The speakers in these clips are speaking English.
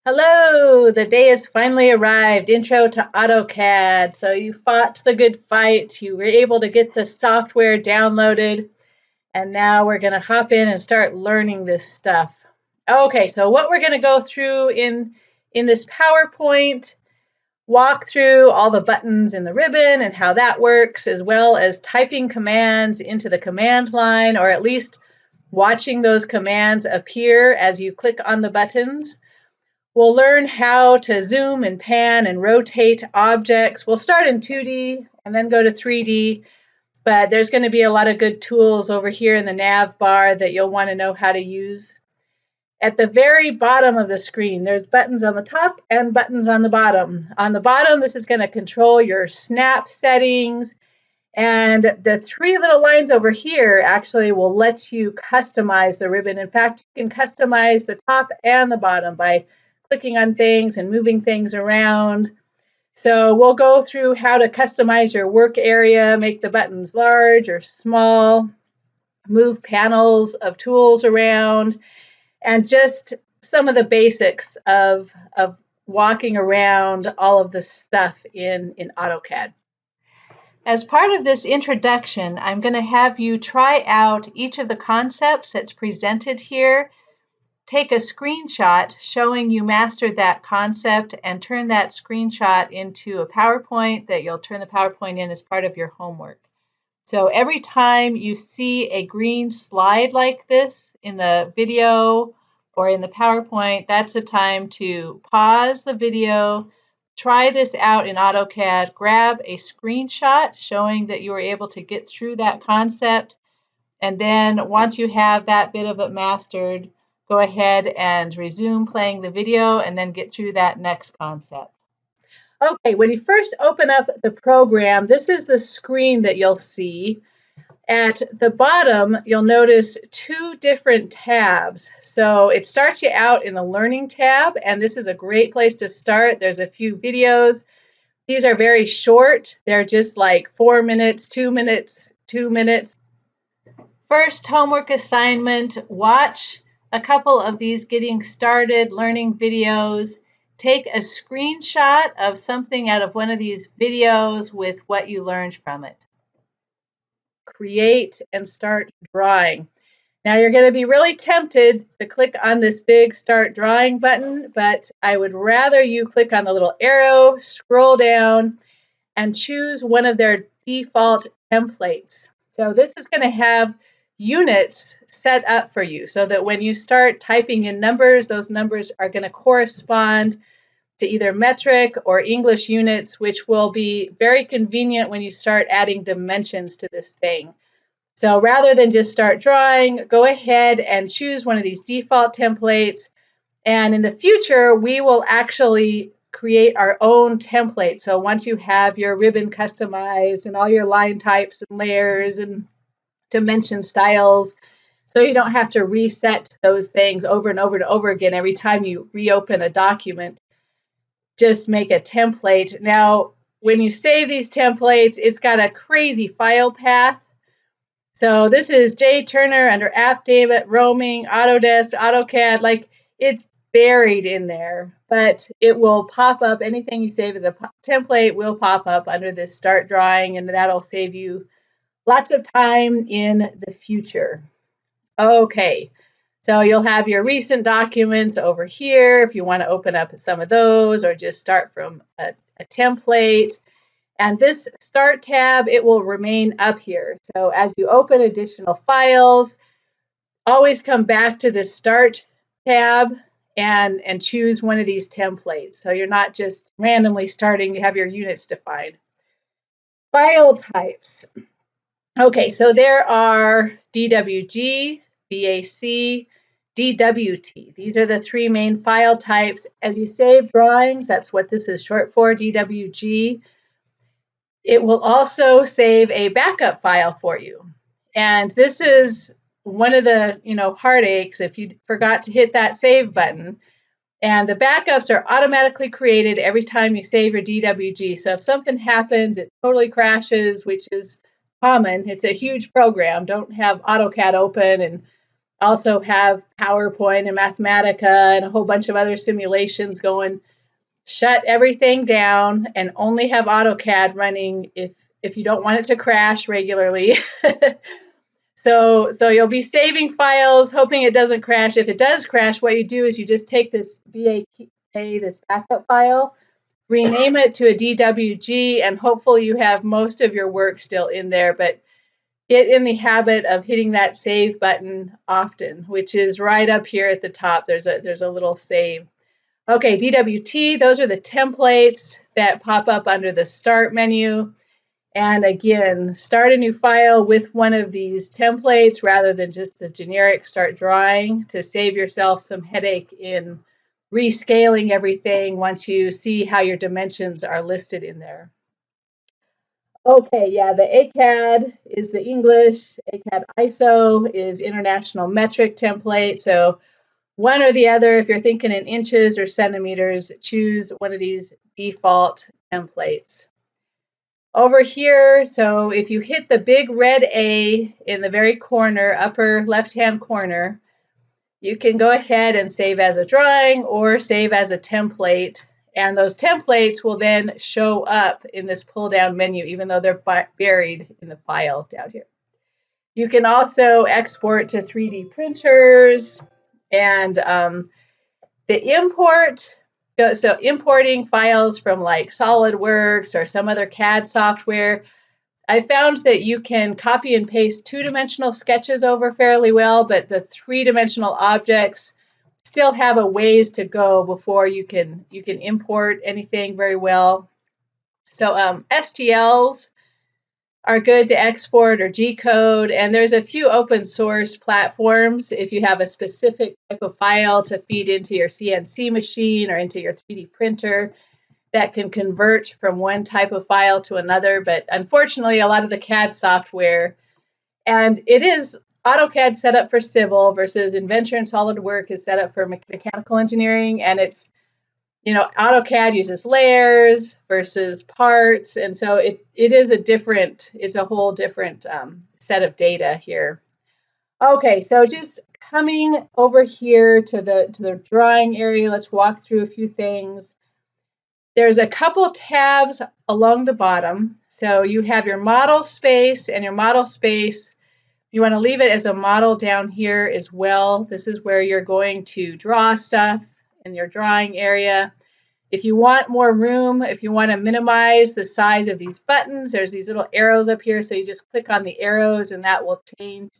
Hello, the day has finally arrived. Intro to AutoCAD. So you fought the good fight. You were able to get the software downloaded. And now we're going to hop in and start learning this stuff. Okay, so what we're going to go through in this PowerPoint, walk through all the buttons in the ribbon and how that works, as well as typing commands into the command line, or at least watching those commands appear as you click on the buttons. We'll learn how to zoom and pan and rotate objects. We'll start in 2D and then go to 3D, but there's going to be a lot of good tools over here in the nav bar that you'll want to know how to use. At the very bottom of the screen, there's buttons on the top and buttons on the bottom. On the bottom, this is going to control your snap settings, and the three little lines over here actually will let you customize the ribbon. In fact, you can customize the top and the bottom by clicking on things and moving things around. So we'll go through how to customize your work area, make the buttons large or small, move panels of tools around, and just some of the basics of walking around all of the stuff in AutoCAD. As part of this introduction, I'm going to have you try out each of the concepts that's presented here. Take a screenshot showing you mastered that concept and turn that screenshot into a PowerPoint that you'll turn the PowerPoint in as part of your homework. So every time you see a green slide like this in the video or in the PowerPoint, that's a time to pause the video, try this out in AutoCAD, grab a screenshot showing that you were able to get through that concept, and then once you have that bit of it mastered, go ahead and resume playing the video and then get through that next concept. Okay, when you first open up the program, this is the screen that you'll see. At the bottom, you'll notice two different tabs. So it starts you out in the Learning tab, and this is a great place to start. There's a few videos. These are very short. They're just like 4 minutes, 2 minutes, 2 minutes. First homework assignment, watch a couple of these getting started learning videos. Take a screenshot of something out of one of these videos with what you learned from it. Create and start drawing. Now you're going to be really tempted to click on this big Start Drawing button, but I would rather you click on the little arrow, scroll down, and choose one of their default templates. So this is going to have units set up for you so that when you start typing in numbers, those numbers are going to correspond to either metric or English units, which will be very convenient when you start adding dimensions to this thing. So rather than just start drawing, go ahead and choose one of these default templates. And in the future, we will actually create our own template. So once you have your ribbon customized and all your line types and layers and dimension styles, so you don't have to reset those things over and over and over again every time you reopen a document. Just make a template. Now, when you save these templates, it's got a crazy file path. So this is J Turner under App David, Roaming, Autodesk, AutoCAD. Like, it's buried in there, but it will pop up. Anything you save as a template will pop up under this Start Drawing, and that'll save you lots of time in the future. Okay, so you'll have your recent documents over here if you want to open up some of those or just start from a template. And this Start tab, it will remain up here. So as you open additional files, always come back to the Start tab and choose one of these templates. So you're not just randomly starting, you have your units defined. File types. Okay, so there are DWG, BAC, DWT. These are the three main file types. As you save drawings, that's what this is short for, DWG. It will also save a backup file for you. And this is one of the, heartaches if you forgot to hit that save button. And the backups are automatically created every time you save your DWG. So if something happens, it totally crashes, which is common. It's a huge program. Don't have AutoCAD open and also have PowerPoint and Mathematica and a whole bunch of other simulations going. Shut everything down and only have AutoCAD running if you don't want it to crash regularly. So you'll be saving files, hoping it doesn't crash. If it does crash, what you do is you just take this BAK, this backup file, rename it to a DWG, and hopefully you have most of your work still in there. But get in the habit of hitting that save button often, which is right up here at the top. There's a little save. Okay, DWT, those are the templates that pop up under the Start menu. And again, start a new file with one of these templates rather than just a generic Start Drawing to save yourself some headache in rescaling everything once you see how your dimensions are listed in there. Okay, yeah, the AutoCAD is the English, AutoCAD ISO is International Metric template. So one or the other, if you're thinking in inches or centimeters, choose one of these default templates. Over here, so if you hit the big red A in the very corner, upper left-hand corner, you can go ahead and save as a drawing or save as a template. And those templates will then show up in this pull-down menu, even though they're buried in the file down here. You can also export to 3D printers and the import. So importing files from like SolidWorks or some other CAD software, I found that you can copy and paste two-dimensional sketches over fairly well, but the three-dimensional objects still have a ways to go before you can import anything very well. So STLs are good to export or G-code, and there's a few open source platforms if you have a specific type of file to feed into your CNC machine or into your 3D printer that can convert from one type of file to another. But unfortunately, a lot of the CAD software, and it is AutoCAD set up for civil versus Inventor and SolidWorks is set up for mechanical engineering, and it's, AutoCAD uses layers versus parts, and so it is it's a whole different set of data here. Okay, so just coming over here to the drawing area, let's walk through a few things. There's a couple tabs along the bottom. So you have your model space, and your model space, you want to leave it as a model down here as well. This is where you're going to draw stuff in your drawing area. If you want more room, if you want to minimize the size of these buttons, there's these little arrows up here. So you just click on the arrows and that will change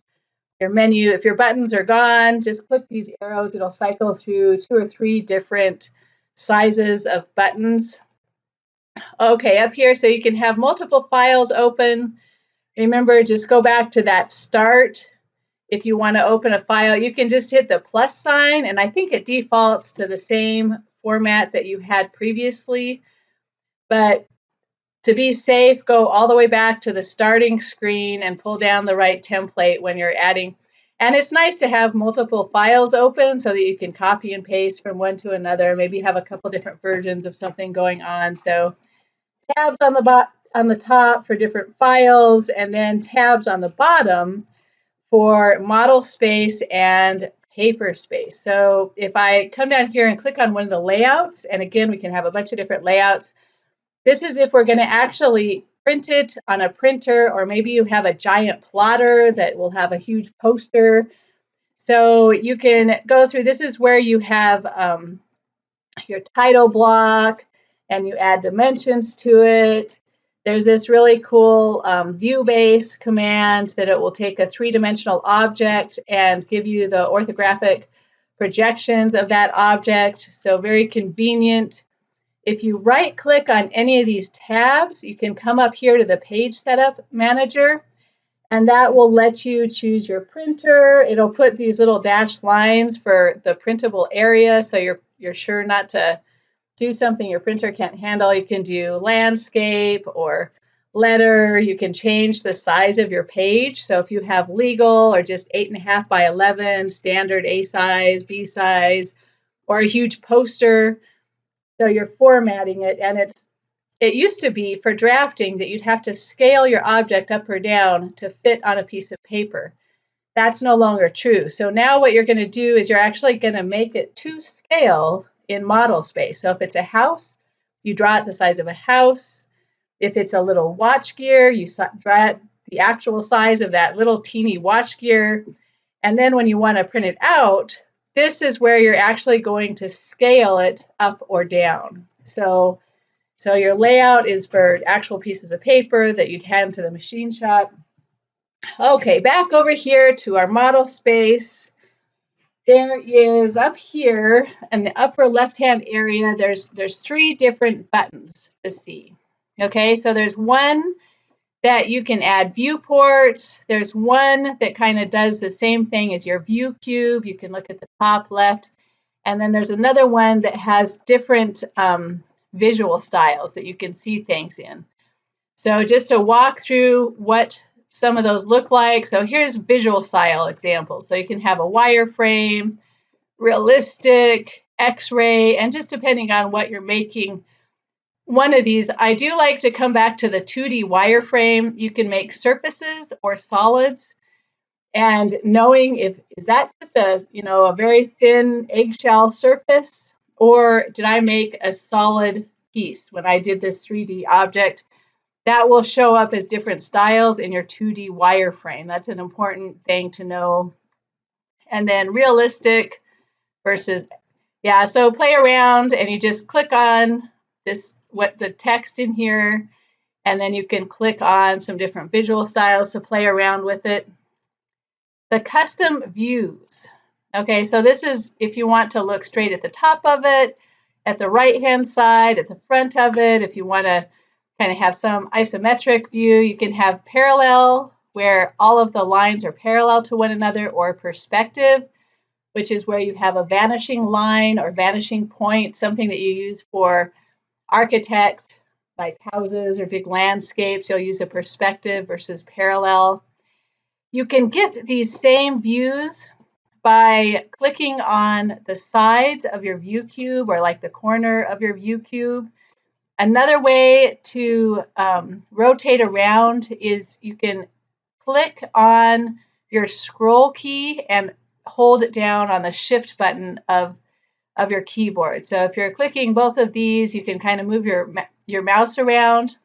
your menu. If your buttons are gone, just click these arrows. It'll cycle through 2 or 3 different sizes of buttons. Okay, up here, so you can have multiple files open. Remember, just go back to that start. If you want to open a file, you can just hit the plus sign, and I think it defaults to the same format that you had previously. But to be safe, go all the way back to the starting screen and pull down the right template when you're adding. And it's nice to have multiple files open so that you can copy and paste from one to another, maybe have a couple different versions of something going on. So tabs on the top for different files, and then tabs on the bottom for model space and paper space. So if I come down here and click on one of the layouts, and again, we can have a bunch of different layouts. This is if we're going to actually print it on a printer, or maybe you have a giant plotter that will have a huge poster. So you can go through, this is where you have your title block and you add dimensions to it. There's this really cool view base command that it will take a 3-dimensional object and give you the orthographic projections of that object. So very convenient. If you right click on any of these tabs, you can come up here to the page setup manager, and that will let you choose your printer. It'll put these little dashed lines for the printable area, so you're sure not to do something your printer can't handle. You can do landscape or letter. You can change the size of your page. So if you have legal or just 8.5 by 11, standard A size, B size, or a huge poster, so you're formatting it. And it used to be for drafting that you'd have to scale your object up or down to fit on a piece of paper. that's no longer true. So now what you're going to do is you're actually going to make it to scale in model space. So if it's a house, you draw it the size of a house. If it's a little watch gear, you draw it the actual size of that little teeny watch gear. And then when you want to print it out, this is where you're actually going to scale it up or down. So your layout is for actual pieces of paper that you'd hand to the machine shop. Okay, back over here to our model space. There is up here in the upper left-hand area, there's 3 different buttons to see. Okay, so there's one that you can add viewports. There's one that kind of does the same thing as your view cube. You can look at the top left. And then there's another one that has different visual styles that you can see things in. So just to walk through what some of those look like. So here's visual style examples. So you can have a wireframe, realistic, X-ray, and just depending on what you're making, one of these. I do like to come back to the 2D wireframe. You can make surfaces or solids, and knowing is that just a very thin eggshell surface, or did I make a solid piece when I did this 3D object? That will show up as different styles in your 2D wireframe. That's an important thing to know. And then realistic versus, yeah, so play around and you just click on this, what the text in here, and then you can click on some different visual styles to play around with it. The custom views. Okay, so this is if you want to look straight at the top of it, at the right-hand side, at the front of it. If you want to kind of have some isometric view, you can have parallel, where all of the lines are parallel to one another, or perspective, which is where you have a vanishing line or vanishing point, something that you use for architects, like houses or big landscapes. You'll use a perspective versus parallel. You can get these same views by clicking on the sides of your view cube, or like the corner of your view cube. Another way to rotate around is you can click on your scroll key and hold it down on the shift button of your keyboard. So if you're clicking both of these, you can kind of move your mouse around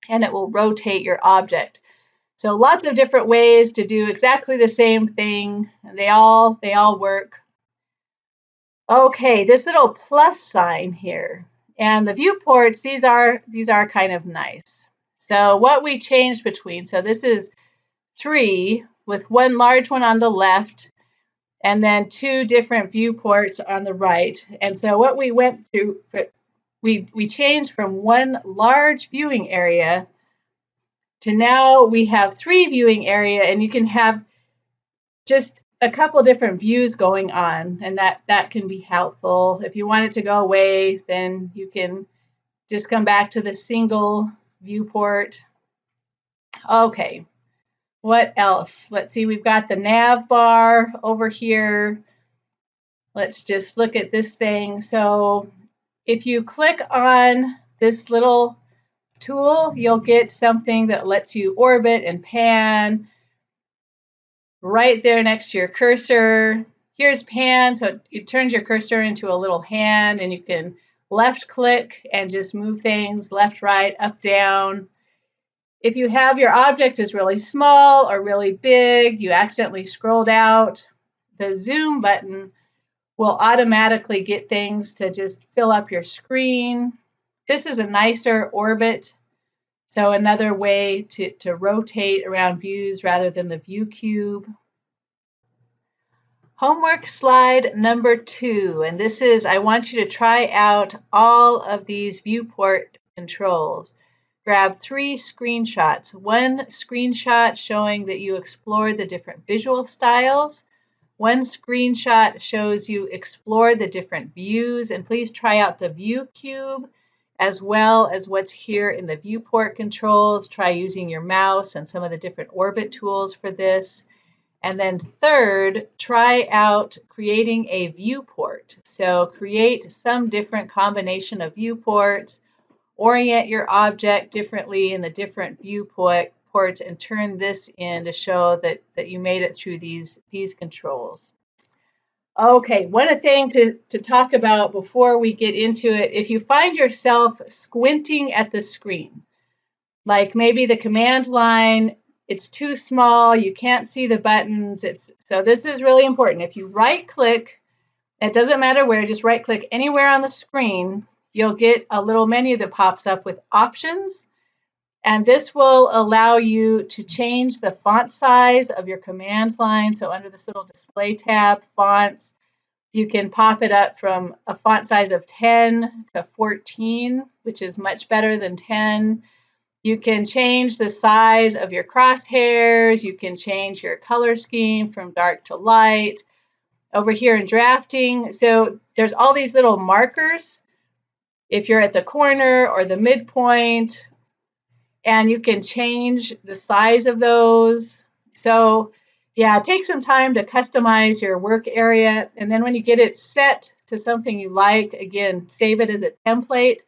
and it will rotate your object. So lots of different ways to do exactly the same thing, and they all work. Okay, this little plus sign here. And the viewports, these are kind of nice. So what we changed between, so this is 3 with one large one on the left and then 2 different viewports on the right. And so what we went through, we changed from one large viewing area to now we have 3 viewing area, and you can have just a couple different views going on, and that can be helpful. If you want it to go away, then you can just come back to the single viewport. Okay, what else? Let's see, we've got the nav bar over here. Let's just look at this thing. So if you click on this little tool, you'll get something that lets you orbit and pan right there next to your cursor. Here's pan, so it turns your cursor into a little hand, and you can left click and just move things left, right, up, down. If you have your object is really small or really big, you accidentally scrolled out, the zoom button will automatically get things to just fill up your screen. This is a nicer orbit, so another way to rotate around views rather than the view cube. Homework slide number 2, and this is, I want you to try out all of these viewport controls. Grab 3 screenshots. One screenshot showing that you explored the different visual styles. One screenshot shows you explore the different views, and please try out the view cube as well as what's here in the viewport controls. Try using your mouse and some of the different orbit tools for this. And then third, try out creating a viewport. So create some different combination of viewports, orient your object differently in the different viewport export and turn this in to show that you made it through these controls. Okay, one thing to talk about before we get into it, if you find yourself squinting at the screen, like maybe the command line, it's too small, you can't see the buttons, so this is really important. If you right click, it doesn't matter where, just right click anywhere on the screen, you'll get a little menu that pops up with options, and this will allow you to change the font size of your command line. So under this little display tab, fonts, you can pop it up from a font size of 10 to 14, which is much better than 10. You can change the size of your crosshairs. You can change your color scheme from dark to light. Over here in drafting, so there's all these little markers if you're at the corner or the midpoint, and you can change the size of those. So yeah, take some time to customize your work area, and then when you get it set to something you like, again, save it as a template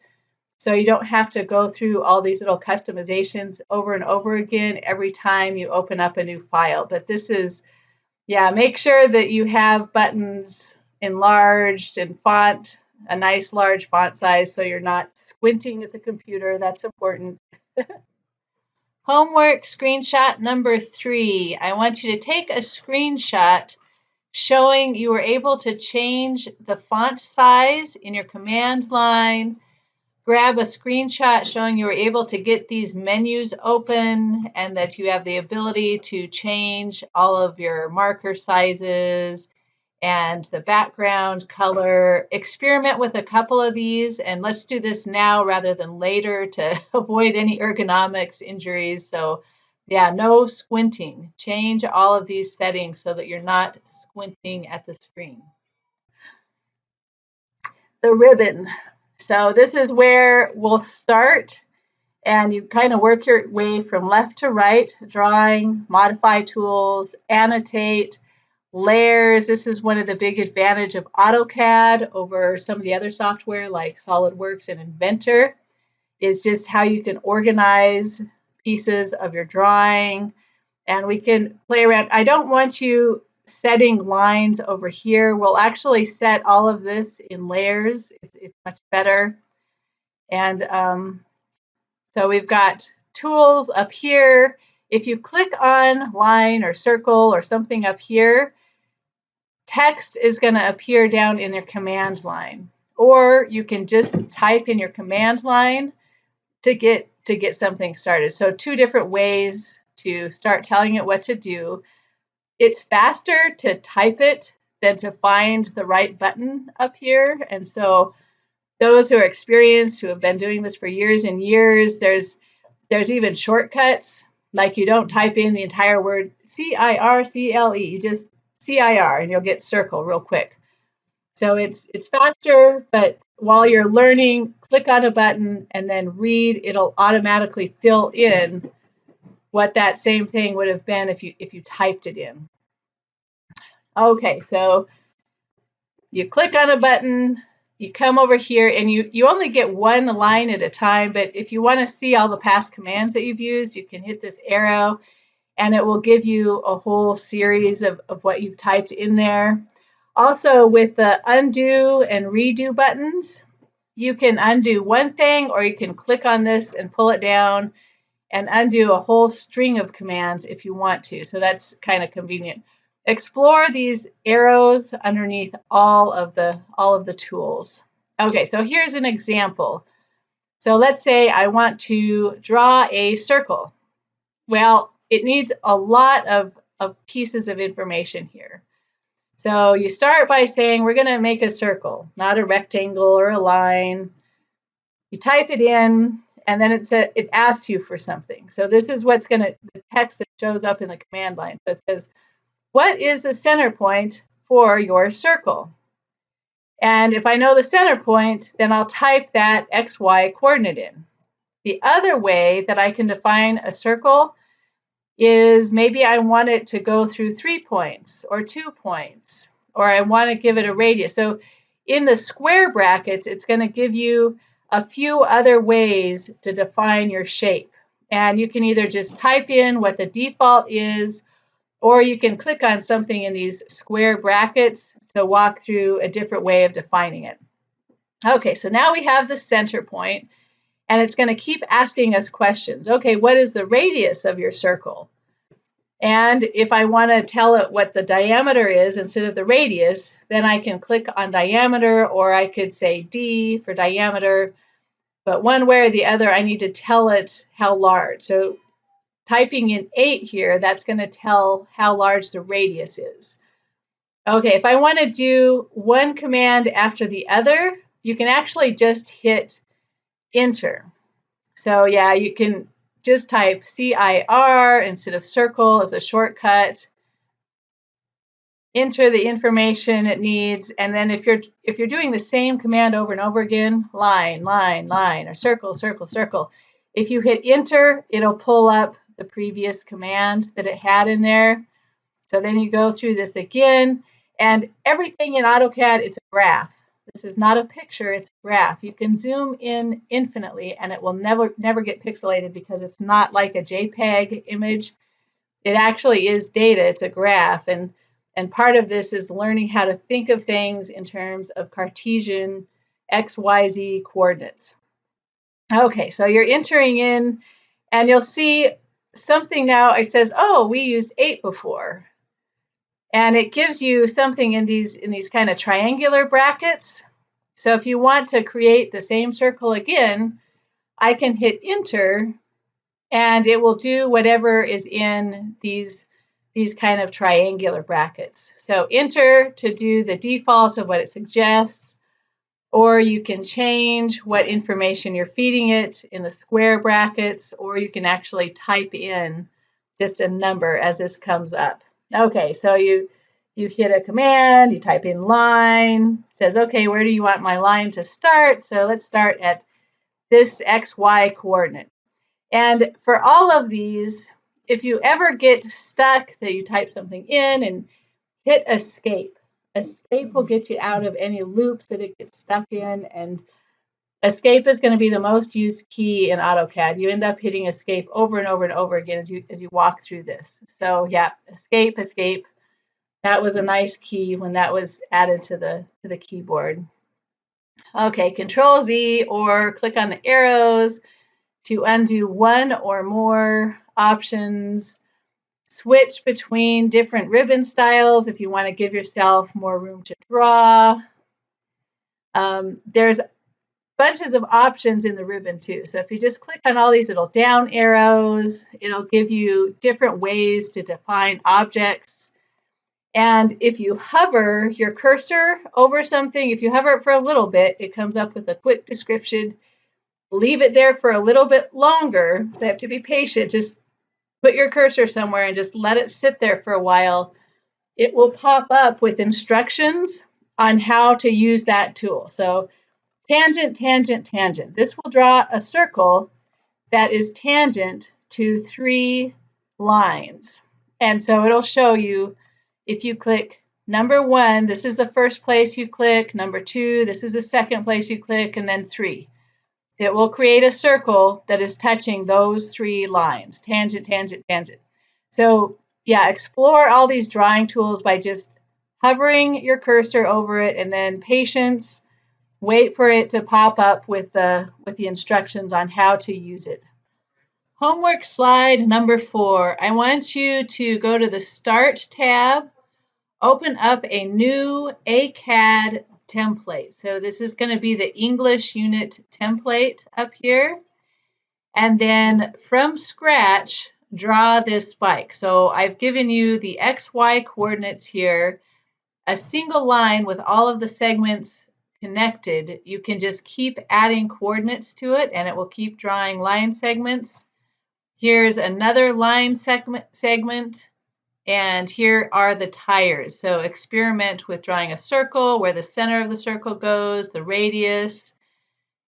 so you don't have to go through all these little customizations over and over again every time you open up a new file. But this is, yeah, make sure that you have buttons enlarged and font, a nice large font size so you're not squinting at the computer. That's important. Homework screenshot number 3. I want you to take a screenshot showing you were able to change the font size in your command line. Grab a screenshot showing you were able to get these menus open and that you have the ability to change all of your marker sizes and the background color. Experiment with a couple of these, and let's do this now rather than later to avoid any ergonomics injuries. So yeah, no squinting. Change all of these settings so that you're not squinting at the screen. The ribbon. So this is where we'll start, and you kind of work your way from left to right, drawing, modify tools, annotate, layers. This is one of the big advantages of AutoCAD over some of the other software like SolidWorks and Inventor, is just how you can organize pieces of your drawing, and we can play around. I don't want you setting lines over here. We'll actually set all of this in layers. It's much better. And so we've got tools up here. If you click on line or circle or something up here, text is going to appear down in your command line. Or you can just type in your command line to get something started. So 2 different ways to start telling it what to do. It's faster to type it than to find the right button up here. And so those who are experienced, who have been doing this for years and years, there's even shortcuts. Like you don't type in the entire word CIRCLE, you just CIR and you'll get circle real quick. So it's faster, but while you're learning, click on a button and then read. It'll automatically fill in what that same thing would have been if you typed it in. Okay, so you click on a button, you come over here, and you only get one line at a time, but if you want to see all the past commands that you've used, you can hit this arrow, and it will give you a whole series of what you've typed in there. Also, with the undo and redo buttons, you can undo one thing, or you can click on this and pull it down and undo a whole string of commands if you want to. So that's kind of convenient. Explore these arrows underneath all of the tools. Okay, so here's an example. So let's say I want to draw a circle. Well, it needs a lot of pieces of information here. So you start by saying we're going to make a circle, not a rectangle or a line. You type it in, and then it asks you for something. So this is what's going to, the text that shows up in the command line. So it says, what is the center point for your circle? And if I know the center point, then I'll type that XY coordinate in. The other way that I can define a circle is maybe I want it to go through 3 points or 2 points, or I want to give it a radius. So in the square brackets, it's going to give you a few other ways to define your shape. And you can either just type in what the default is, or you can click on something in these square brackets to walk through a different way of defining it. Okay, so now we have the center point, and it's going to keep asking us questions. Okay, what is the radius of your circle? And if I want to tell it what the diameter is instead of the radius, then I can click on diameter, or I could say D for diameter. But one way or the other, I need to tell it how large. So typing in 8 here, that's going to tell how large the radius is. Okay, if I want to do one command after the other, you can actually just hit enter. So yeah, you can just type CIR instead of circle as a shortcut. Enter the information it needs, and then if you're doing the same command over and over again, line, line, line, or circle, circle, circle, if you hit enter, it'll pull up the previous command that it had in there. So then you go through this again, and everything in AutoCAD, it's a graph. This is not a picture, it's a graph. You can zoom in infinitely, and it will never get pixelated because it's not like a JPEG image. It actually is data, it's a graph, and part of this is learning how to think of things in terms of Cartesian XYZ coordinates. Okay, so you're entering in, and you'll see something now. It says, oh, we used 8 before. And it gives you something in these kind of triangular brackets. So if you want to create the same circle again, I can hit enter, and it will do whatever is in these kind of triangular brackets. So enter to do the default of what it suggests, or you can change what information you're feeding it in the square brackets, or you can actually type in just a number as this comes up. Okay, so you hit a command, you type in line, it says, okay, where do you want my line to start? So let's start at this XY coordinate. And for all of these, if you ever get stuck that you type something in and hit escape, escape will get you out of any loops that it gets stuck in, and escape is going to be the most used key in AutoCAD. You end up hitting escape over and over and over again as you walk through this. So yeah, escape, escape. That was a nice key when that was added to the keyboard. Okay, Control Z or click on the arrows to undo one or more options. Switch between different ribbon styles if you want to give yourself more room to draw. There's bunches of options in the ribbon too. So if you just click on all these little down arrows, it'll give you different ways to define objects. And if you hover your cursor over something, if you hover it for a little bit, it comes up with a quick description. Leave it there for a little bit longer, so you have to be patient. Just put your cursor somewhere and just let it sit there for a while. It will pop up with instructions on how to use that tool. So tangent, tangent, tangent. This will draw a circle that is tangent to 3 lines. And so it'll show you if you click number 1, this is the first place you click, number 2, this is the second place you click, and then 3. It will create a circle that is touching those 3 lines, tangent, tangent, tangent. So yeah, explore all these drawing tools by just hovering your cursor over it, and then patience, wait for it to pop up with the instructions on how to use it. Homework slide number 4. I want you to go to the Start tab, open up a new AutoCAD template. So this is going to be the English unit template up here. And then from scratch, draw this spike. So I've given you the XY coordinates here, a single line with all of the segments connected. You can just keep adding coordinates to it, and it will keep drawing line segments. Here's another line segment. And here are the tires. So experiment with drawing a circle, where the center of the circle goes, the radius.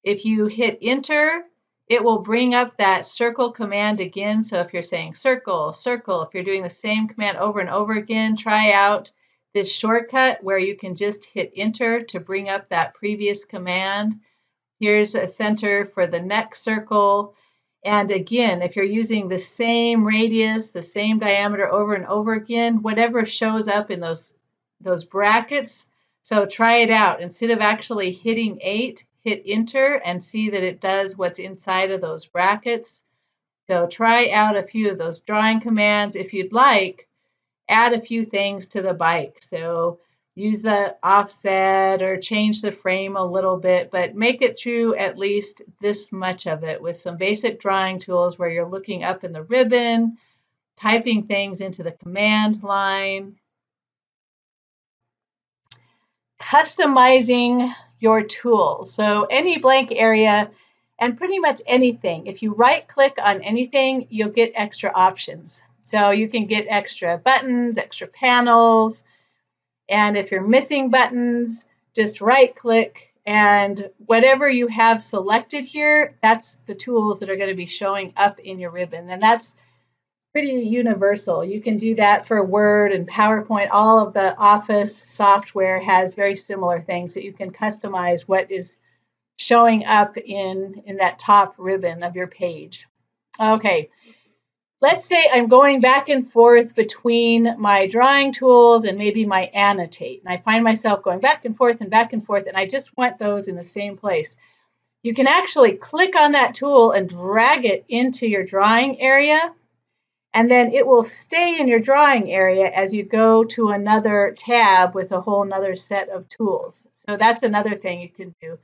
If you hit enter, it will bring up that circle command again. So if you're saying circle, circle, if you're doing the same command over and over again, try out this shortcut where you can just hit enter to bring up that previous command. Here's a center for the next circle. And again, if you're using the same radius, the same diameter over and over again, whatever shows up in those brackets, so try it out. Instead of actually hitting 8, hit enter and see that it does what's inside of those brackets. So try out a few of those drawing commands. If you'd like, add a few things to the bike. So use the offset or change the frame a little bit, but make it through at least this much of it with some basic drawing tools where you're looking up in the ribbon, typing things into the command line. Customizing your tools. So any blank area and pretty much anything. If you right click on anything, you'll get extra options. So you can get extra buttons, extra panels, and if you're missing buttons, just right click and whatever you have selected here, that's the tools that are going to be showing up in your ribbon. And that's pretty universal. You can do that for Word and PowerPoint. All of the Office software has very similar things that you can customize what is showing up in that top ribbon of your page. Okay. Let's say I'm going back and forth between my drawing tools and maybe my annotate. And I find myself going back and forth, and I just want those in the same place. You can actually click on that tool and drag it into your drawing area, and then it will stay in your drawing area as you go to another tab with a whole nother set of tools. So that's another thing you can do.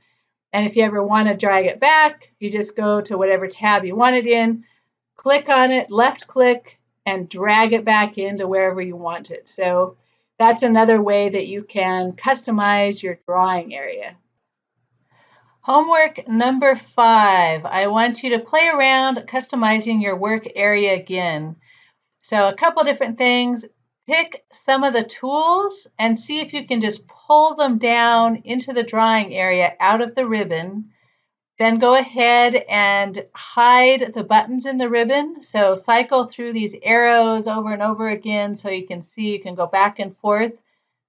And if you ever want to drag it back, you just go to whatever tab you want it in, click on it, left click, and drag it back into wherever you want it. So that's another way that you can customize your drawing area. Homework number 5. I want you to play around customizing your work area again. So a couple different things. Pick some of the tools and see if you can just pull them down into the drawing area out of the ribbon. Then go ahead and hide the buttons in the ribbon. So cycle through these arrows over and over again so you can see you can go back and forth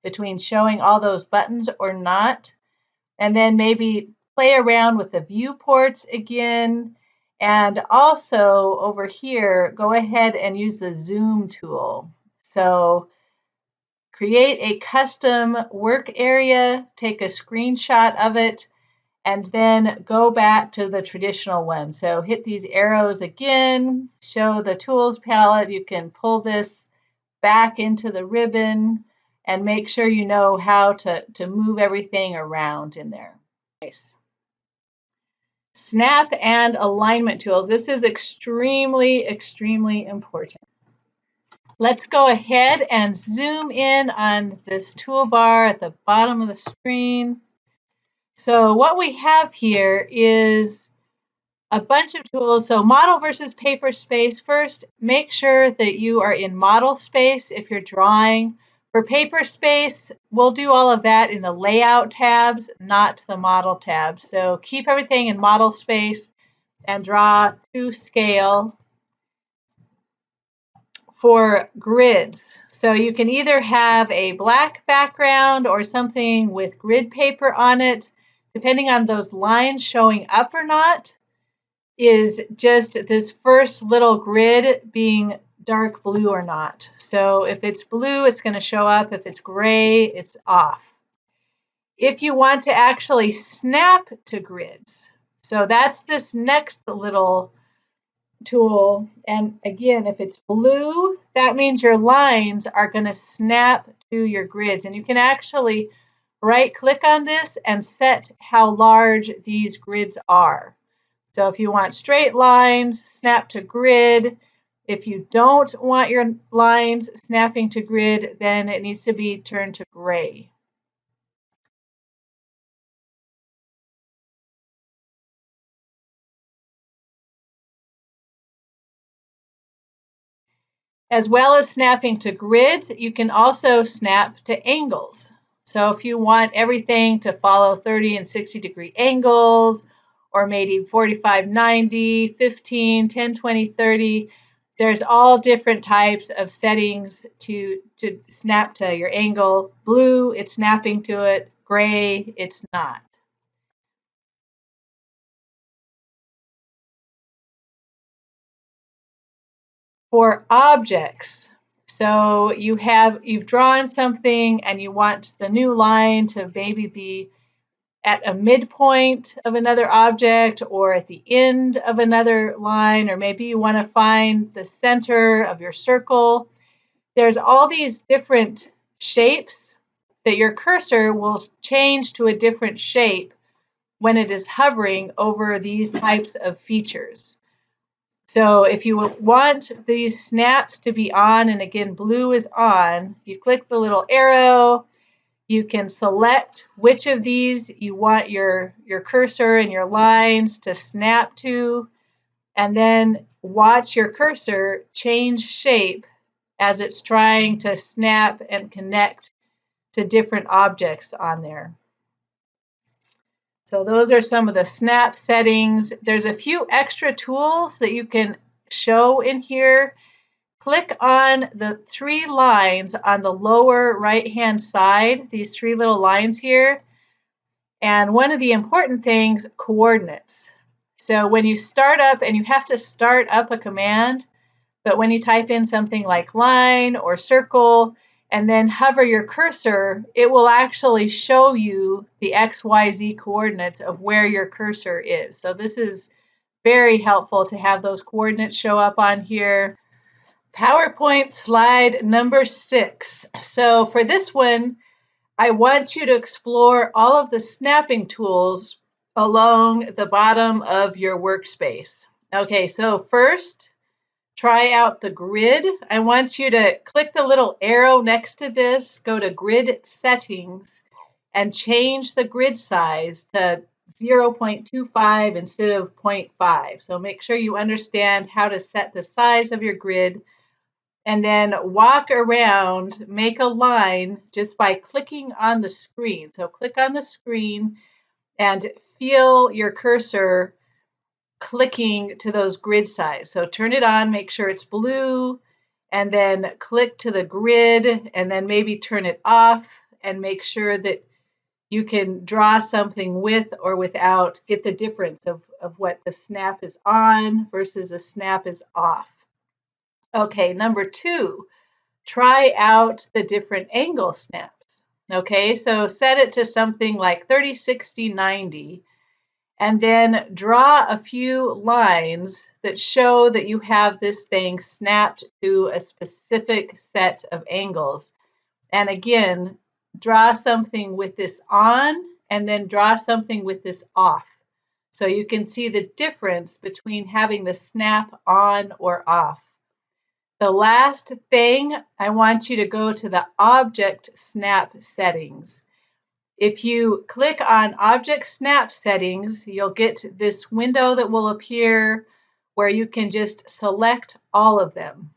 between showing all those buttons or not. And then maybe play around with the viewports again. And also over here, go ahead and use the zoom tool. So create a custom work area, take a screenshot of it, and then go back to the traditional one. So hit these arrows again, show the tools palette. You can pull this back into the ribbon and make sure you know how to move everything around in there. Nice. Snap and alignment tools. This is extremely, extremely important. Let's go ahead and zoom in on this toolbar at the bottom of the screen. So what we have here is a bunch of tools. So model versus paper space. First, make sure that you are in model space if you're drawing. For paper space, we'll do all of that in the layout tabs, not the model tab. So keep everything in model space and draw to scale. For grids, so you can either have a black background or something with grid paper on it, depending on those lines showing up or not, is just this first little grid being dark blue or not. So if it's blue, it's going to show up. If it's gray, it's off. If you want to actually snap to grids, so that's this next little tool, and again, if it's blue, that means your lines are going to snap to your grids, and you can actually right click on this and set how large these grids are. So if you want straight lines, snap to grid. If you don't want your lines snapping to grid, then it needs to be turned to gray. As well as snapping to grids, you can also snap to angles. So if you want everything to follow 30 and 60 degree angles, or maybe 45, 90, 15, 10, 20, 30, there's all different types of settings to snap to your angle. Blue, it's snapping to it. Gray, it's not. For objects, so you've drawn something and you want the new line to maybe be at a midpoint of another object or at the end of another line, or maybe you want to find the center of your circle. There's all these different shapes that your cursor will change to a different shape when it is hovering over these types of features. So if you want these snaps to be on, and again, blue is on, you click the little arrow. You can select which of these you want your cursor and your lines to snap to, and then watch your cursor change shape as it's trying to snap and connect to different objects on there. So those are some of the snap settings. There's a few extra tools that you can show in here. Click on the 3 lines on the lower right-hand side, these 3 little lines here. And one of the important things, coordinates. So when you start up, and you have to start up a command, but when you type in something like line or circle, and then hover your cursor, it will actually show you the XYZ coordinates of where your cursor is. So this is very helpful to have those coordinates show up on here. PowerPoint slide number 6. So for this one, I want you to explore all of the snapping tools along the bottom of your workspace. Okay, so first, try out the grid. I want you to click the little arrow next to this, go to grid settings, and change the grid size to 0.25 instead of 0.5. So make sure you understand how to set the size of your grid, and then walk around, make a line just by clicking on the screen. So click on the screen and feel your cursor clicking to those grid size. So turn it on, make sure it's blue, and then click to the grid, and then maybe turn it off and make sure that you can draw something with or without, get the difference of what the snap is on versus a snap is off. Okay, number 2, try out the different angle snaps. Okay, so set it to something like 30, 60, 90, and then draw a few lines that show that you have this thing snapped to a specific set of angles. And again, draw something with this on, and then draw something with this off. So you can see the difference between having the snap on or off. The last thing, I want you to go to the object snap settings. If you click on object snap settings, you'll get this window that will appear where you can just select all of them.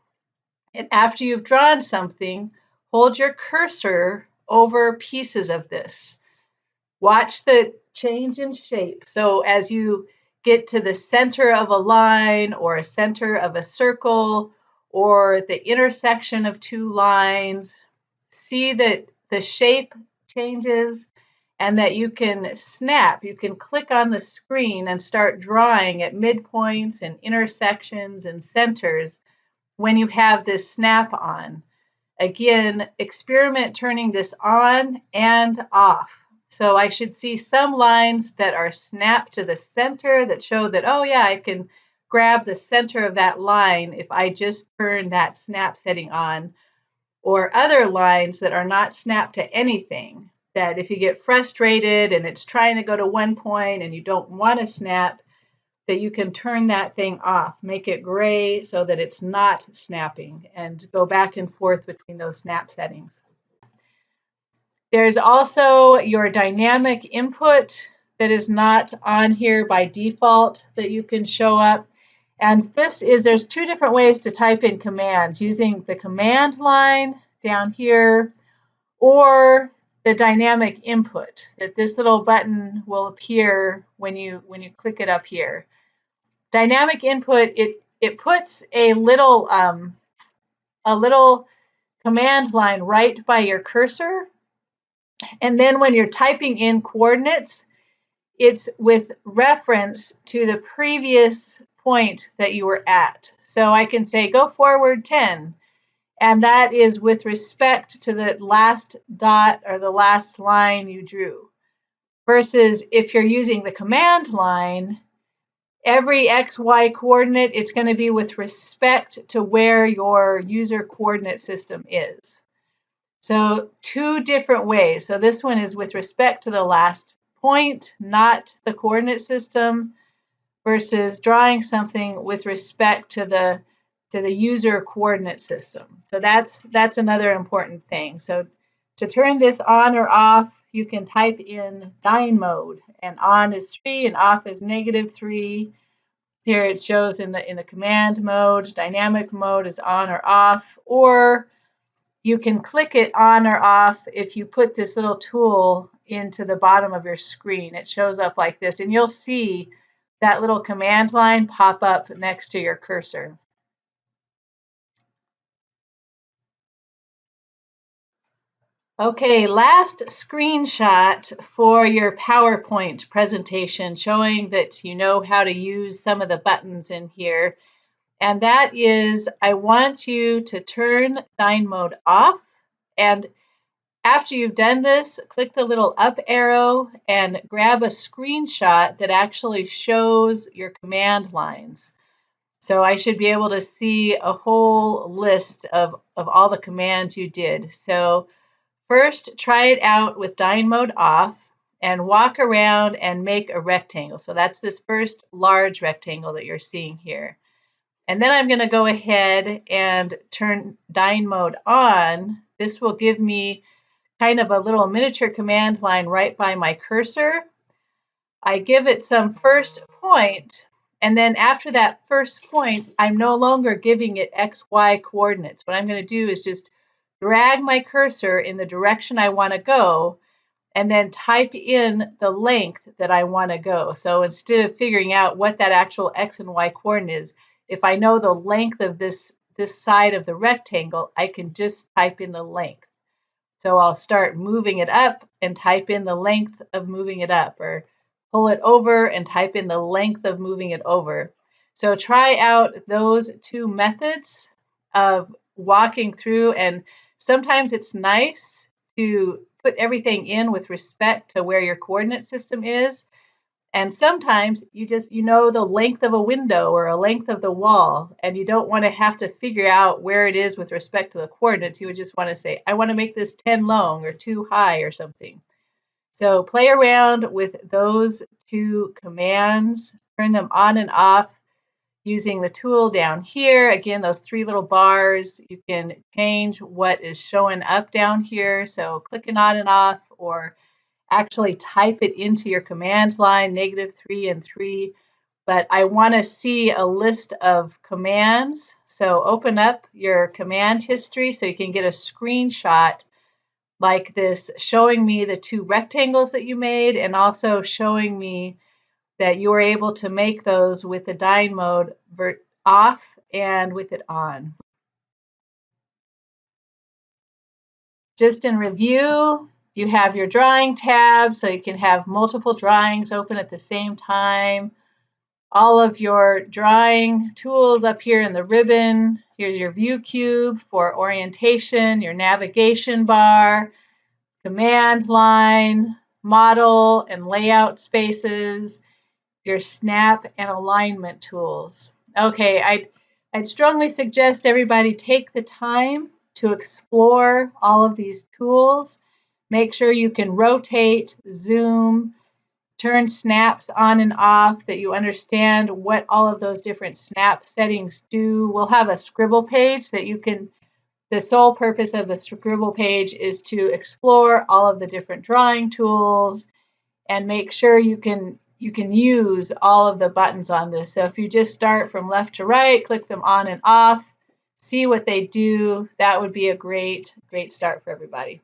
And after you've drawn something, hold your cursor over pieces of this. Watch the change in shape. So as you get to the center of a line or a center of a circle, or the intersection of 2 lines, see that the shape changes and that you can snap. You can click on the screen and start drawing at midpoints and intersections and centers when you have this snap on. Again, experiment turning this on and off. So I should see some lines that are snapped to the center that show that, oh yeah, I can grab the center of that line if I just turn that snap setting on, or other lines that are not snapped to anything, that if you get frustrated and it's trying to go to one point and you don't want to snap, that you can turn that thing off, make it gray so that it's not snapping, and go back and forth between those snap settings. There's also your dynamic input that is not on here by default that you can show up. And there's 2 different ways to type in commands, using the command line down here or the dynamic input, that this little button will appear when you click it up here. Dynamic input, it puts a little command line right by your cursor, and then when you're typing in coordinates, it's with reference to the previous point that you were at. So I can say go forward 10. And that is with respect to the last dot or the last line you drew. Versus if you're using the command line, every XY coordinate, it's going to be with respect to where your user coordinate system is. So two different ways. So this one is with respect to the last point, not the coordinate system, versus drawing something with respect to the user coordinate system. So that's another important thing. So to turn this on or off, you can type in dyne mode, and on is 3 and off is -3. Here it shows in the command mode. Dynamic mode is on or off, or you can click it on or off if you put this little tool into the bottom of your screen. It shows up like this, and you'll see that little command line pop up next to your cursor. Okay, last screenshot for your PowerPoint presentation showing that you know how to use some of the buttons in here. And that is, I want you to turn dyne mode off. And after you've done this, click the little up arrow and grab a screenshot that actually shows your command lines. So I should be able to see a whole list of all the commands you did. So first, try it out with dyne mode off and walk around and make a rectangle. So that's this first large rectangle that you're seeing here. And then I'm going to go ahead and turn dyne mode on. This will give me kind of a little miniature command line right by my cursor. I give it some first point, and then after that first point, I'm no longer giving it XY coordinates. What I'm going to do is just drag my cursor in the direction I want to go, and then type in the length that I want to go. So instead of figuring out what that actual X and Y coordinate is, if I know the length of this side of the rectangle, I can just type in the length. So I'll start moving it up and type in the length of moving it up, or pull it over and type in the length of moving it over. So try out those two methods of walking through, and sometimes it's nice to put everything in with respect to where your coordinate system is. And sometimes you know the length of a window or a length of the wall, and you don't want to have to figure out where it is with respect to the coordinates. You would just want to say, I want to make this 10 long or 2 high or something. So play around with those two commands, turn them on and off using the tool down here. Again, those 3 little bars, you can change what is showing up down here. So clicking on and off, or actually type it into your command line, -3 and 3. But I want to see a list of commands. So open up your command history so you can get a screenshot like this, showing me the 2 rectangles that you made, and also showing me that you were able to make those with the dyne mode off and with it on. Just in review, you have your drawing tab, so you can have multiple drawings open at the same time. All of your drawing tools up here in the ribbon. Here's your view cube for orientation, your navigation bar, command line, model and layout spaces, your snap and alignment tools. Okay, I'd strongly suggest everybody take the time to explore all of these tools. Make sure you can rotate, zoom, turn snaps on and off, that you understand what all of those different snap settings do. We'll have a scribble page that you can, the sole purpose of the scribble page is to explore all of the different drawing tools and make sure you can use all of the buttons on this. So if you just start from left to right, click them on and off, see what they do, that would be a great start for everybody.